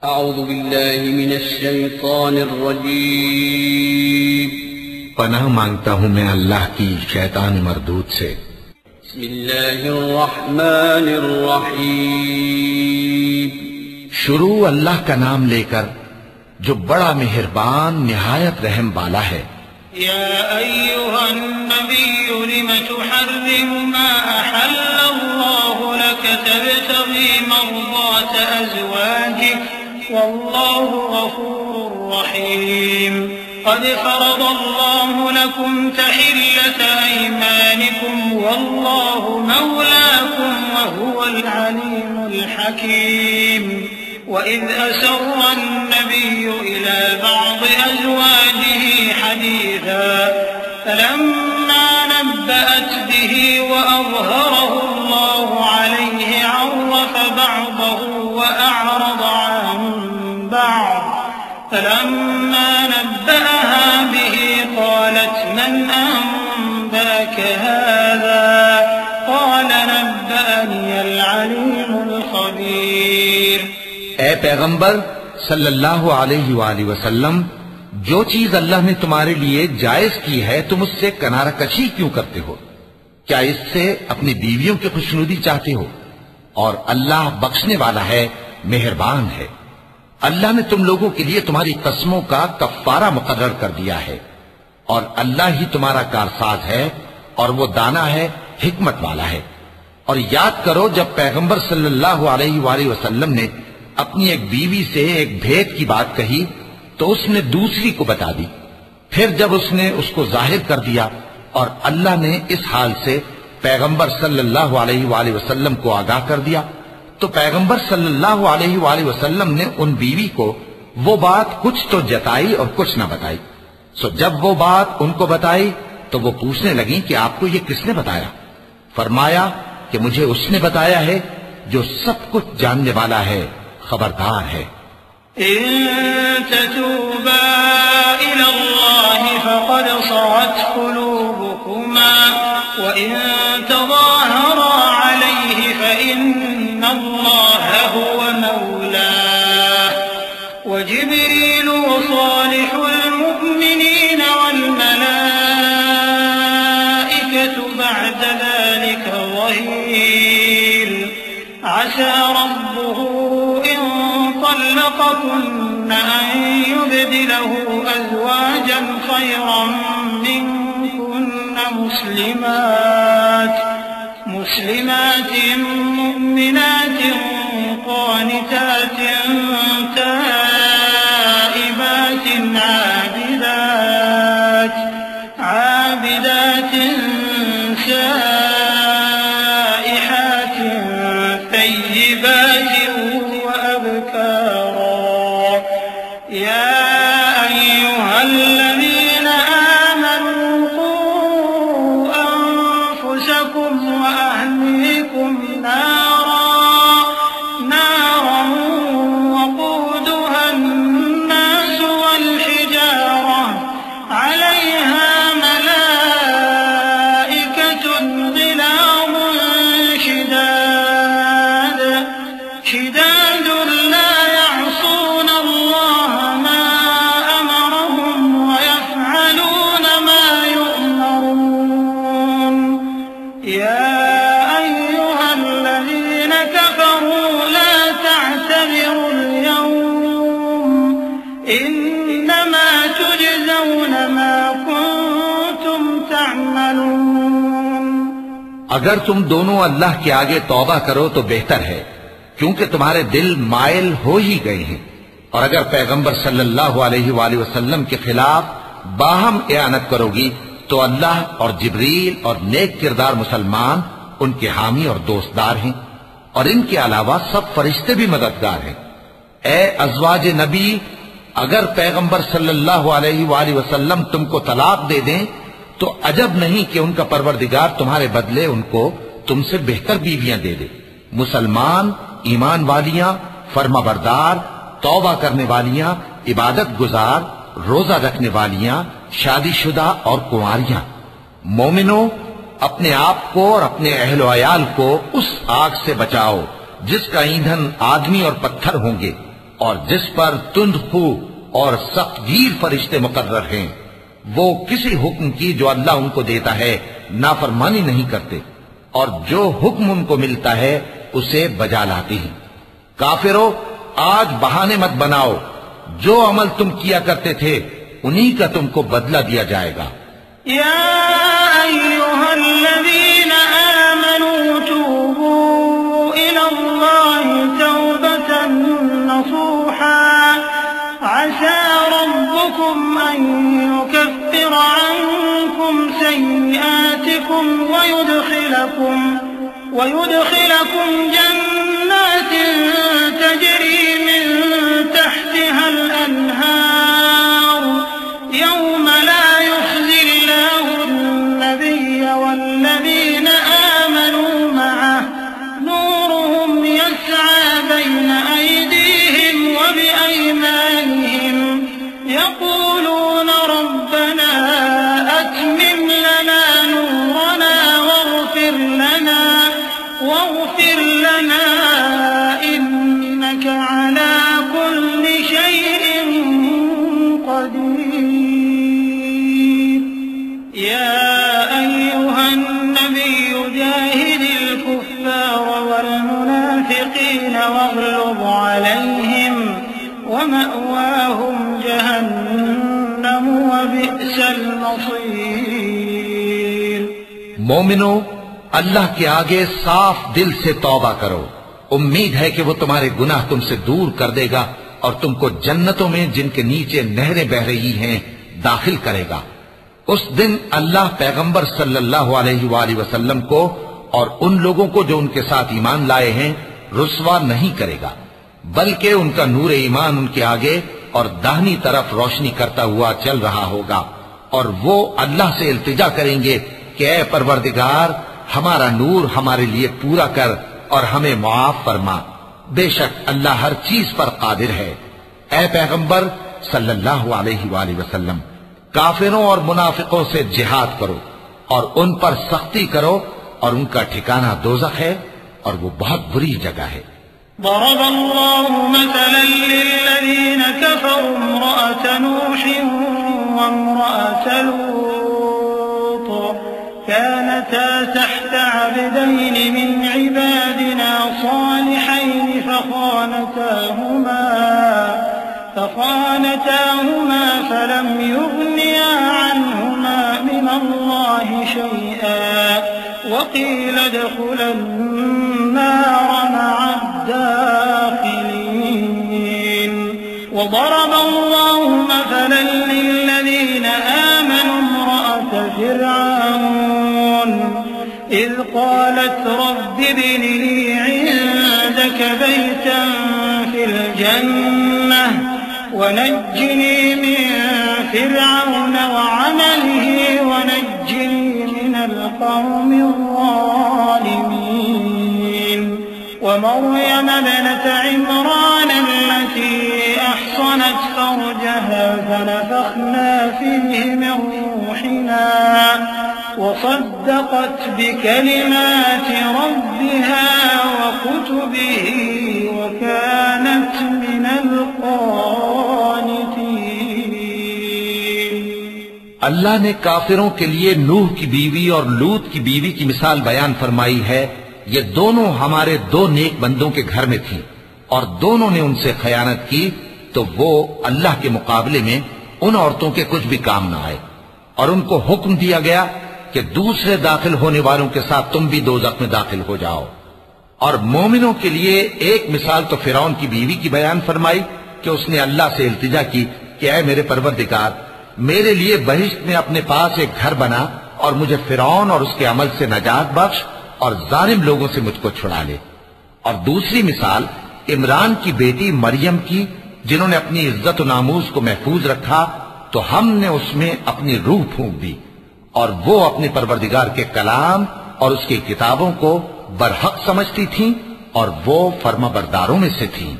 अऊज़ु बिल्लाहि मिनश शैतानिर रजीम। पनाह मांगता हूँ मैं अल्लाह की शैतान मरदूद से। बिस्मिल्लाहिर रहमानिर रहीम। शुरू अल्लाह का नाम लेकर जो बड़ा मेहरबान निहायत रहम वाला है। या अय्युहन नबिय्यु लिमा तुहर्रिमु मा अहल्लल्लाहु लक तबतगी मर्दात अज़वाजिक वल्लाहु गफूरुर रहीम। क़द फ़रज़ल्लाहु लकुम तहिल्लत अयमानिकुम वल्लाहु मौलाकुम वहुवल अलीमुल हकीम। वइज़ असर्रा अन्नबिय्यु इला बअज़ि अज़वाजिही हदीसा फलम्मा नब्बअत बिही वअज़हरहु अल्लाहु अलैहि अर्रफ़ बअज़हु वअअरज़ अन बअज़ फलम्मा नब्बअहा बिही क़ालत मन अनबअक हाज़ा क़ाल नब्बअनियल अलीमुल ख़बीर। ए पैगंबर सल्लल्लाहु अलैहि वसल्लम, जो चीज अल्लाह ने तुम्हारे लिए जायज की है तुम उससे किनारा कशी क्यों करते हो? क्या इससे अपनी बीवियों की खुशनुदी चाहते हो? और अल्लाह बख्शने वाला है, मेहरबान है। अल्लाह ने तुम लोगों के लिए तुम्हारी कस्मों का कफ्फारा मुकर्रर कर दिया है और अल्लाह ही तुम्हारा कारसाज है और वो दाना है, हिकमत वाला है। और याद करो जब पैगंबर सल्लल्लाहु अलैहि वसल्लम ने अपनी एक बीवी से एक भेद की बात कही तो उसने दूसरी को बता दी। फिर जब उसने उसको जाहिर कर दिया और अल्लाह ने इस हाल से पैगंबर सल्लल्लाहु अलैहि वसल्लम को आगाह कर दिया तो पैगंबर सल्लल्लाहु अलैहि वसल्लम ने उन बीवी को वो बात कुछ तो जताई और कुछ ना बताई। सो जब वो बात उनको बताई तो वो पूछने लगी कि आपको ये किसने बताया? फरमाया कि मुझे उसने बताया है जो सब कुछ जानने वाला है, खबरदार है। इन ततूबा इलल्लाहि फ़क़द सग़त क़ुलूबुकुमा व इन तज़ाहरा अलैहि फ़इन्नल्लाह हुव मौलाह व जिब्रील व सालिहुल मुअ्मिनीन वल मलाइकतु बअद ज़ालिका ज़हीर। असा रब्बुहु طلقكن أن يبدله أزواجا خيرا منكن مسلمات مؤمنات قانتات تائبات عابدات سائحات ثيبات وأبكارا। يا أيها الذين آمنوا قوا أنفسكم وأهليكم نارا وقودها الناس والحجارة عليها ملائكة غلاظ شداد لا يعصون الله ما أمرهم ويفعلون ما يؤمرون। يا أيها الذين كفروا لا تعتذروا اليوم إنما تجزون ما كنتم تعملون। अगर तुम दोनों अल्लाह के आगे तौबा करो तो बेहतर है क्योंकि तुम्हारे दिल मायल हो ही गए हैं। और अगर पैगंबर सल्लल्लाहु अलैहि वसल्लम के खिलाफ बाहम एआनत करोगी तो अल्लाह और जिब्रील और नेक किरदार मुसलमान उनके हामी और दोस्तदार हैं और इनके अलावा सब फरिश्ते भी मददगार हैं। ए अज़वाज नबी, अगर पैगंबर सल्लल्लाहु अलैहि वसल्लम तुमको तलाक दे दें तो अजब नहीं कि उनका परवरदिगार तुम्हारे बदले उनको तुमसे बेहतर बीवियां दे दे। मुसलमान, ईमान वालियां, फर्माबरदार, तौबा करने वालियां, इबादत गुजार, रोजा रखने वालियां, शादीशुदा और कुंवारियां। मोमिनो, अपने आप को और अपने अहल अयाल को उस आग से बचाओ जिसका ईंधन आदमी और पत्थर होंगे और जिस पर तुंदखू और सख्तगीर फरिश्ते मुकर्रर हैं, वो किसी हुक्म की जो अल्लाह उनको देता है नाफरमानी नहीं करते, और जो हुक्म उनको मिलता है उसे बजा लाते हैं। काफिरों, आज बहाने मत बनाओ, जो अमल तुम किया करते थे उन्हीं का तुमको बदला दिया जाएगा। या अय्युहल्लज़ीना आमनू तूबू इलल्लाहि तौबतन नसूहा असा रब्बुकुम अन युकफ्फिर अन्कुम सय्यिआतिकुम वयुदखिलकुम जन्नातिन तजरी मिन तहतिहा अल-अन्हार यौम ला युख्ज़ि अल्लाहु अन-नबिय्य वल्लज़ीना आमनू मअह नूरुहुम यस्आ बैन अयदीहिम व बिअयमानिहिम यक़ूलून रब्बना अत्मिम लना नूरना واغفر لنا إنك على كل شيء قدير يا أيها النبي جاهد الكفار والمنافقين واغلظ عليهم ومأواهم جهنم وبئس المصير। मोमिनो, अल्लाह के आगे साफ दिल से तौबा करो। उम्मीद है कि वो तुम्हारे गुनाह तुमसे दूर कर देगा और तुमको जन्नतों में जिनके नीचे नहरें बह रही हैं दाखिल करेगा। उस दिन अल्लाह पैगंबर सल्लल्लाहु अलैहि वसल्लम को और उन लोगों को जो उनके साथ ईमान लाए हैं रुस्वा नहीं करेगा, बल्कि उनका नूर ईमान उनके आगे और दाहिनी तरफ रोशनी करता हुआ चल रहा होगा, और वो अल्लाह से इल्तिजा करेंगे कि ऐ परवरदिगार, हमारा नूर हमारे लिए पूरा कर और हमें मुआफ फरमा। बेशक अल्लाह हर चीज पर कादिर है। ऐ पैगंबर सल्लल्लाहु अलैहि वसल्लम, काफिरों और मुनाफिकों से जिहाद करो और उन पर सख्ती करो, और उनका ठिकाना दोज़ख है और वो बहुत बुरी जगह है। दरबल्लाहु मसलन लिल्लज़ीना कफ़रू इम्रअत नूह व इम्रअत लूत कानता तहत अब्दैन मिन इबादिना सालिहैन فخانتاهما فلم يغنيا عنهما من الله شيئا وقيل ادخلا النار مع الداخلين وضرب الله مثلا للذين آمنوا امرأة فرعون إذ قالت رب ابن لي عندك بيتا في الجنة ونجني من فرعون وعمله ونجني من القوم الظالمين ومريم ابنة عمران التي أحصنت فرجها فنفخنا فيه من روحنا وصدقت بكلمات ربها وكتبه وكانت من القانتين। अल्लाह ने काफिरों के लिए नूह की बीवी और लूत की बीवी की मिसाल बयान फरमाई है। ये दोनों हमारे दो नेक बंदों के घर में थीं और दोनों ने उनसे खयानत की, तो वो अल्लाह के मुकाबले में उन औरतों के कुछ भी काम न आए, और उनको हुक्म दिया गया कि दूसरे दाखिल होने वालों के साथ तुम भी दोज़ख में दाखिल हो जाओ। और मोमिनों के लिए एक मिसाल तो फिरौन की बीवी की बयान फरमाई कि उसने अल्लाह से इल्तिजा की कि ऐ मेरे परवरदिगार, मेरे लिए बहिश्त में अपने पास एक घर बना और मुझे फिरौन और उसके अमल से नजात बख्श और जालिम लोगों से मुझको छुड़ा ले। और दूसरी मिसाल इमरान की बेटी मरियम की, जिन्होंने अपनी इज्जत और नामूस को महफूज रखा, तो हमने उसमें अपनी रूह फूंक दी और वो अपने परवरदिगार के कलाम और उसकी किताबों को बरहक समझती थीं और वो फर्माबरदारों में से थीं।